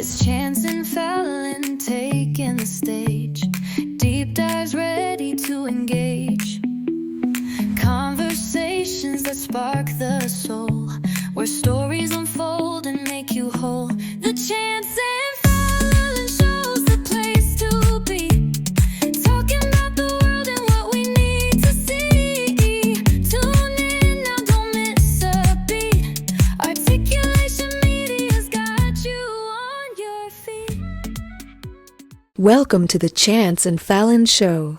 It's Chance and Fallon taking the stage. Deep dives ready to engage. Conversations that spark the soul, where stories unfold and make you whole. The Chance and Fallon show's the place to be. Talking about the world and what we need to see. Tune in now, don't miss a beat. Articulation Media's got you on your feet. Welcome to the Chance and Fallon Show.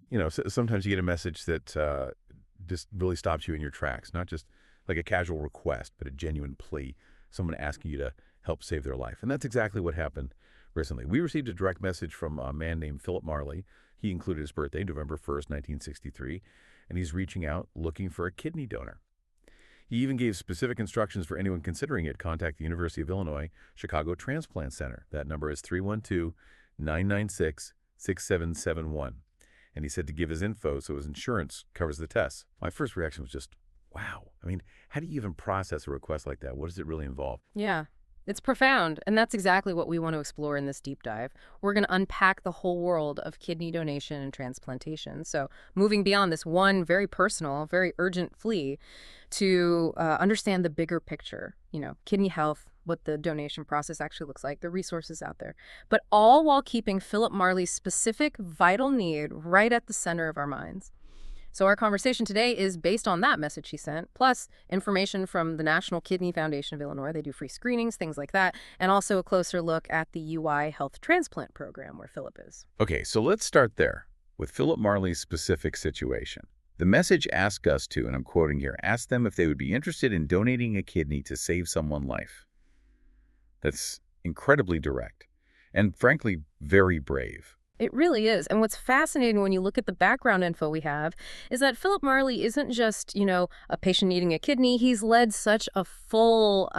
You know, sometimes you get a message that just really stops you in your tracks, not just like a casual request, but a genuine plea, someone asking you to help save their life. And that's exactly what happened recently. We received a direct message from a man named Philip Marley. He included his birthday, November 1st, 1963, and he's reaching out looking for a kidney donor. He even gave specific instructions for anyone considering it. Contact the University of Illinois Chicago Transplant Center. That number is 312-996-6771. And he said to give his info so his insurance covers the tests. My first reaction was just, wow. I mean, how do you even process a request like that? What does it really involve? Yeah, it's profound. And that's exactly what we want to explore in this deep dive. We're going to unpack the whole world of kidney donation and transplantation. So moving beyond this one very personal, very urgent plea to understand the bigger picture, kidney health, what the donation process actually looks like, the resources out there, but all while keeping Phillip Marley's specific vital need right at the center of our minds. So our conversation today is based on that message he sent, plus information from the National Kidney Foundation of Illinois. They do free screenings, things like that, and also a closer look at the UI Health Transplant Program where Phillip is. Okay, so let's start there with Phillip Marley's specific situation. The message asked us to, and I'm quoting here, ask them if they would be interested in donating a kidney to save someone's life. That's incredibly direct and, frankly, very brave. It really is. And what's fascinating when you look at the background info we have is that Phillip Marley isn't just, a patient needing a kidney. He's led such a full,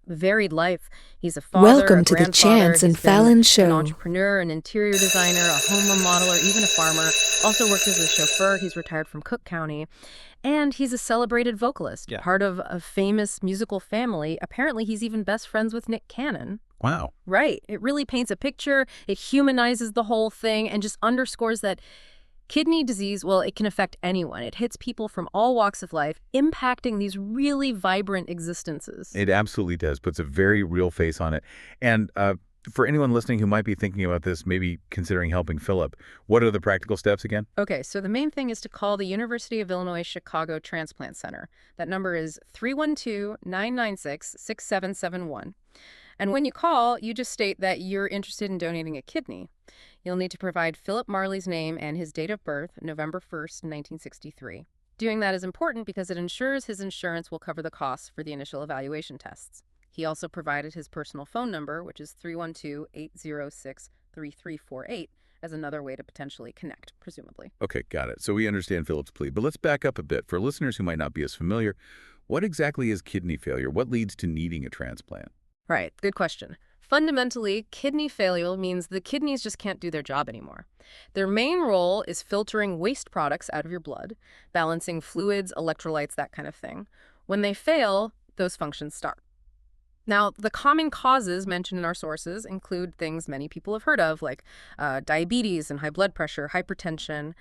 varied life. He's a father, Welcome a to the grandfather. Chance and He's been Fallon an Show. entrepreneur, an interior designer, a home remodeler, even a farmer. Also worked as a chauffeur. He's retired from Cook County. And he's a celebrated vocalist, part of a famous musical family. Apparently, he's even best friends with Nick Cannon. Wow. Right. It really paints a picture. It humanizes the whole thing and just underscores that kidney disease, well, it can affect anyone. It hits people from all walks of life, impacting these really vibrant existences. It absolutely does. Puts a very real face on it. And for anyone listening who might be thinking about this, maybe considering helping Phillip, what are the practical steps again? Okay, so the main thing is to call the University of Illinois Chicago Transplant Center. That number is 312-996-6771. And when you call, you just state that you're interested in donating a kidney. You'll need to provide Phillip Marley's name and his date of birth, November 1st, 1963. Doing that is important because it ensures his insurance will cover the costs for the initial evaluation tests. He also provided his personal phone number, which is 312-806-3348, as another way to potentially connect, presumably. Okay, got it. So we understand Phillip's plea, but let's back up a bit. For listeners who might not be as familiar, what exactly is kidney failure? What leads to needing a transplant? Right, good question. Fundamentally, kidney failure means the kidneys just can't do their job anymore. Their main role is filtering waste products out of your blood, balancing fluids, electrolytes, that kind of thing. When they fail, those functions stop. Now, the common causes mentioned in our sources include things many people have heard of, like diabetes and high blood pressure, hypertension.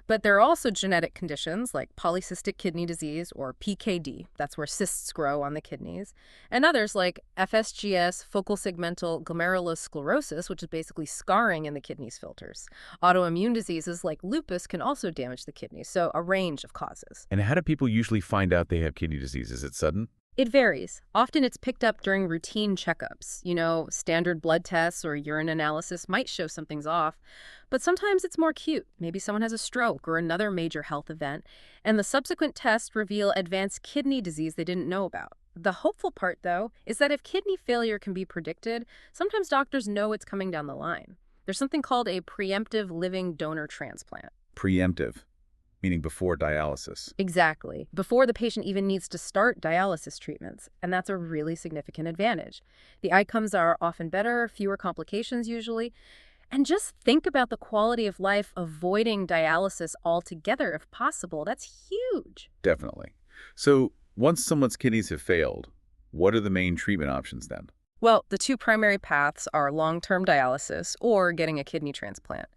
But there are also genetic conditions like polycystic kidney disease, or PKD. That's where cysts grow on the kidneys. And others like FSGS, focal segmental glomerulosclerosis, which is basically scarring in the kidneys filters. Autoimmune diseases like lupus can also damage the kidneys, so a range of causes. And how do people usually find out they have kidney disease? Is it sudden? It varies. Often it's picked up during routine checkups. Standard blood tests or urine analysis might show something's off. But sometimes it's more acute. Maybe someone has a stroke or another major health event, and the subsequent tests reveal advanced kidney disease they didn't know about. The hopeful part, though, is that if kidney failure can be predicted, sometimes doctors know it's coming down the line. There's something called a preemptive living donor transplant. Preemptive, meaning before dialysis. Exactly. Before the patient even needs to start dialysis treatments. And that's a really significant advantage. The outcomes are often better, fewer complications usually. And just think about the quality of life avoiding dialysis altogether if possible. That's huge. Definitely. So Once someone's kidneys have failed, what are the main treatment options then? Well, the two primary paths are long-term dialysis or getting a kidney transplant.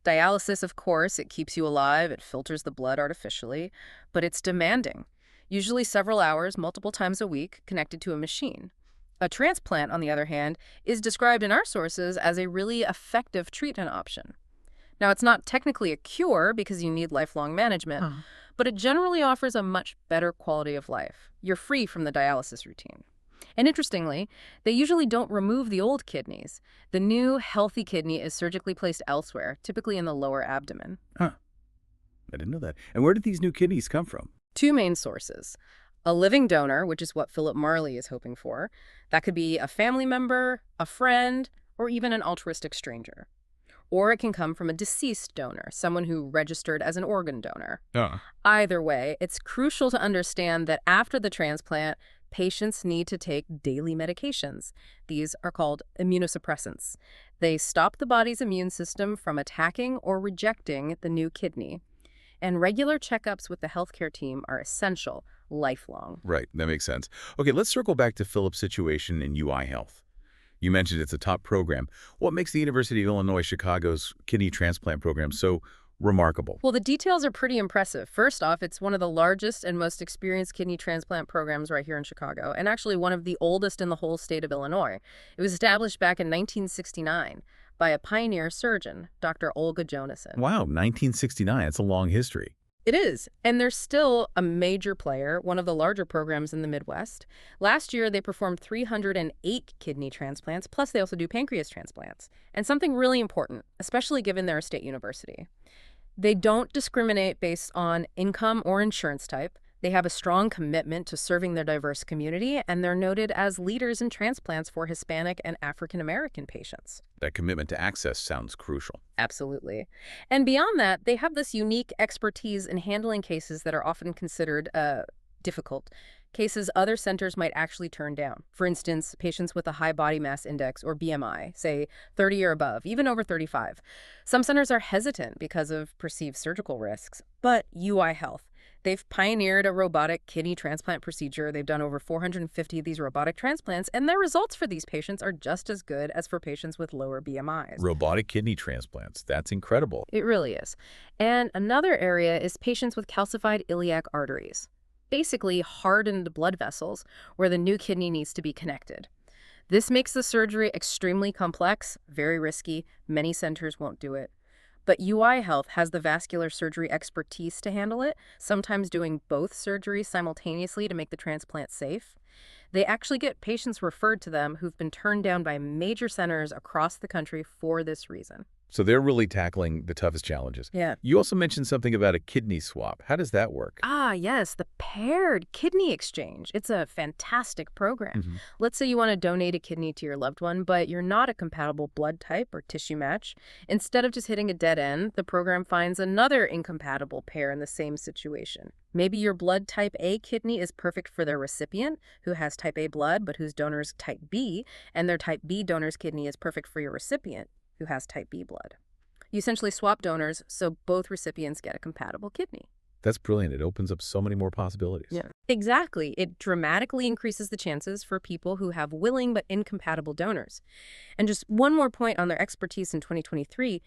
Dialysis, of course, it keeps you alive, it filters the blood artificially, but it's demanding. Usually several hours, multiple times a week, connected to a machine. A transplant, on the other hand, is described in our sources as a really effective treatment option. Now, it's not technically a cure because you need lifelong management, but it generally offers a much better quality of life. You're free from the dialysis routine. And interestingly, they usually don't remove the old kidneys. The new, healthy kidney is surgically placed elsewhere, typically in the lower abdomen. Huh. I didn't know that. And where did these new kidneys come from? Two main sources. A living donor, which is what Phillip Marley is hoping for. That could be a family member, a friend, or even an altruistic stranger. Or it can come from a deceased donor, someone who registered as an organ donor. Either way, it's crucial to understand that after the transplant, patients need to take daily medications. These are called immunosuppressants. They stop the body's immune system from attacking or rejecting the new kidney. And regular checkups with the healthcare team are essential, lifelong. Right, that makes sense. Okay, let's circle back to Philip's situation in UI Health. You mentioned it's a top program. What makes the University of Illinois Chicago's kidney transplant program so remarkable? Well, the details are pretty impressive. First off, it's one of the largest and most experienced kidney transplant programs right here in Chicago, and actually one of the oldest in the whole state of Illinois. It was established back in 1969 by a pioneer surgeon, Dr. Olga Jonassen. Wow, 1969. That's a long history. It is, and they're still a major player, one of the larger programs in the Midwest. Last year, they performed 308 kidney transplants, plus they also do pancreas transplants. And something really important, especially given they're a state university. They don't discriminate based on income or insurance type. They have a strong commitment to serving their diverse community, and they're noted as leaders in transplants for Hispanic and African American patients. That commitment to access sounds crucial. Absolutely. And beyond that, they have this unique expertise in handling cases that are often considered difficult, cases other centers might actually turn down. For instance, patients with a high body mass index or BMI, say 30 or above, even over 35. Some centers are hesitant because of perceived surgical risks, but UI Health, they've pioneered a robotic kidney transplant procedure. They've done over 450 of these robotic transplants, and their results for these patients are just as good as for patients with lower BMIs. Robotic kidney transplants. That's incredible. It really is. And another area is patients with calcified iliac arteries, basically hardened blood vessels where the new kidney needs to be connected. This makes the surgery extremely complex, very risky. Many centers won't do it. But UI Health has the vascular surgery expertise to handle it, sometimes doing both surgeries simultaneously to make the transplant safe. They actually get patients referred to them who've been turned down by major centers across the country for this reason. So they're really tackling the toughest challenges. Yeah. You also mentioned something about a kidney swap. How does that work? Ah, yes, the paired kidney exchange. It's a fantastic program. Let's say you want to donate a kidney to your loved one, but you're not a compatible blood type or tissue match. Instead of just hitting a dead end, the program finds another incompatible pair in the same situation. Maybe your blood type A kidney is perfect for their recipient, who has type A blood but whose donor is type B, and their type B donor's kidney is perfect for your recipient, who has type B blood. You essentially swap donors so both recipients get a compatible kidney. That's brilliant. It opens up so many more possibilities. Yeah, exactly. It dramatically increases the chances for people who have willing but incompatible donors. And just one more point on their expertise in 2023,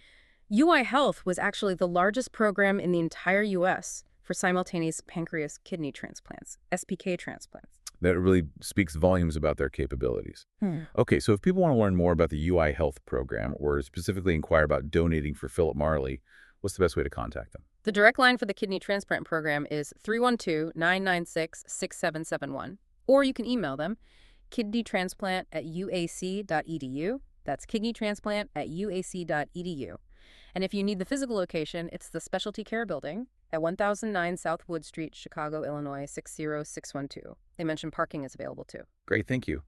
UI Health was actually the largest program in the entire U.S. for simultaneous pancreas kidney transplants, SPK transplants. That really speaks volumes about their capabilities. Okay, so if people want to learn more about the UI Health program or specifically inquire about donating for Philip Marley, what's the best way to contact them? The direct line for the kidney transplant program is 312-996-6771. Or you can email them, kidneytransplant@uac.edu. That's kidneytransplant@uac.edu. And if you need the physical location, it's the Specialty Care Building at 1009 South Wood Street, Chicago, Illinois, 60612. They mentioned parking is available too. Great, thank you.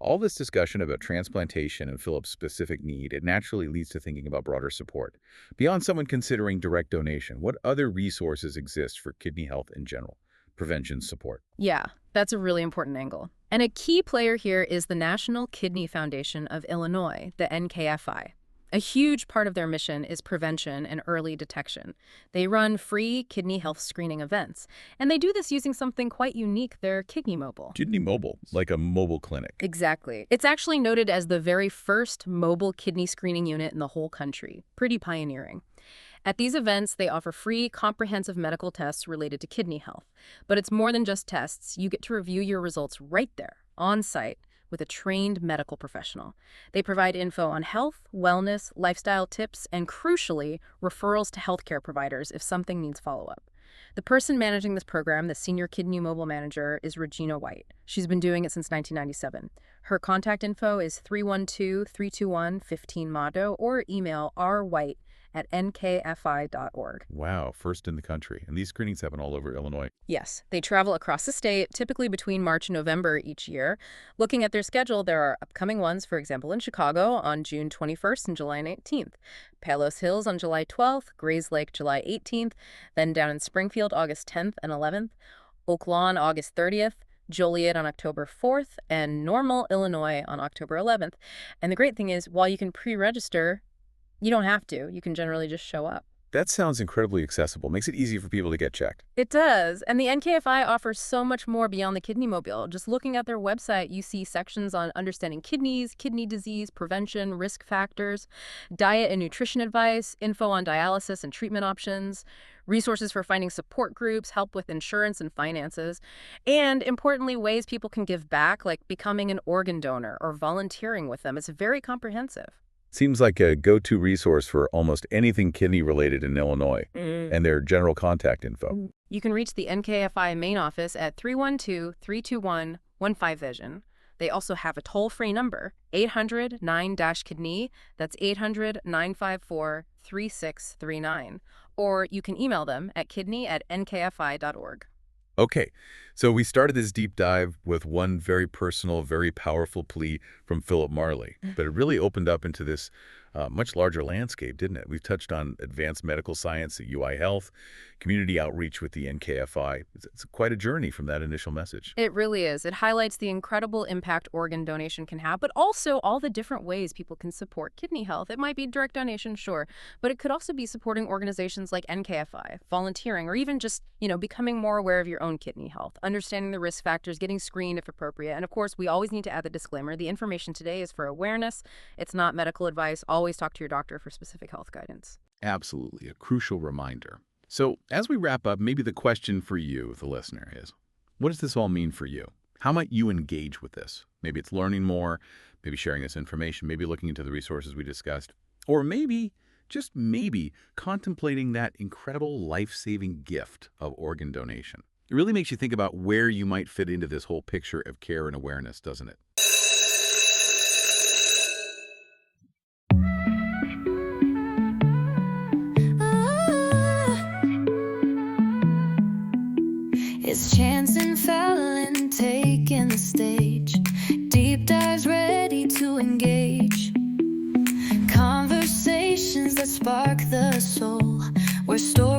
All this discussion about transplantation and Philip's specific need, it naturally leads to thinking about broader support. Beyond someone considering direct donation, what other resources exist for kidney health in general? Prevention support. Yeah, that's a really important angle. And a key player here is the National Kidney Foundation of Illinois, the NKFI. A huge part of their mission is prevention and early detection. They run free kidney health screening events, and they do this using something quite unique, their Kidney Mobile. Kidney Mobile, like a mobile clinic. Exactly. It's actually noted as the very first mobile kidney screening unit in the whole country. Pretty pioneering. At these events, they offer free, comprehensive medical tests related to kidney health. But it's more than just tests. You get to review your results right there, on site, with a trained medical professional. They provide info on health, wellness, lifestyle tips, and crucially, referrals to healthcare providers if something needs follow-up. The person managing this program, the Senior Kidney Mobile Manager, is Regina White. She's been doing it since 1997. Her contact info is 312-321-15MODO or email rwhite@nkfi.org. Wow, first in the country. And these screenings happen all over Illinois. Yes, they travel across the state, typically between March and November each year. Looking at their schedule, there are upcoming ones, for example, in Chicago on June 21st and July 19th, Palos Hills on July 12th, Grays Lake July 18th, then down in Springfield August 10th and 11th, Oak Lawn August 30th, Joliet on October 4th, and Normal, Illinois on October 11th. And the great thing is, while you can pre-register, you don't have to. You can generally just show up. That sounds incredibly accessible. Makes it easy for people to get checked. It does. And the NKFI offers so much more beyond the Kidney Mobile. Just looking at their website, you see sections on understanding kidneys, kidney disease, prevention, risk factors, diet and nutrition advice, info on dialysis and treatment options, resources for finding support groups, help with insurance and finances, and importantly, ways people can give back, like becoming an organ donor or volunteering with them. It's very comprehensive. Seems like a go-to resource for almost anything kidney-related in Illinois, and their general contact info. You can reach the NKFI main office at 312-321-15Vision. They also have a toll-free number, 800-9-KIDNEY. That's 800-954-3639. Or you can email them at kidney@nkfi.org. Okay, so we started this deep dive with one very personal, very powerful plea from Phillip Marley, but it really opened up into this much larger landscape, didn't it? We've touched on advanced medical science at UI Health, community outreach with the NKFI. It's quite a journey from that initial message. It really is. It highlights the incredible impact organ donation can have, but also all the different ways people can support kidney health. It might be direct donation, sure, but it could also be supporting organizations like NKFI, volunteering, or even just, becoming more aware of your own kidney health, understanding the risk factors, getting screened if appropriate. And of course, we always need to add the disclaimer. The information today is for awareness. It's not medical advice. Always talk to your doctor for specific health guidance. Absolutely, a crucial reminder. So as we wrap up, maybe the question for you, the listener, is, what does this all mean for you? How might you engage with this? Maybe it's learning more, maybe sharing this information, maybe looking into the resources we discussed, or maybe, just maybe, contemplating that incredible life-saving gift of organ donation. It really makes you think about where you might fit into this whole picture of care and awareness, doesn't it? It's Chance and Fallon taking the stage. Deep dives ready to engage. Conversations that spark the soul. Where stories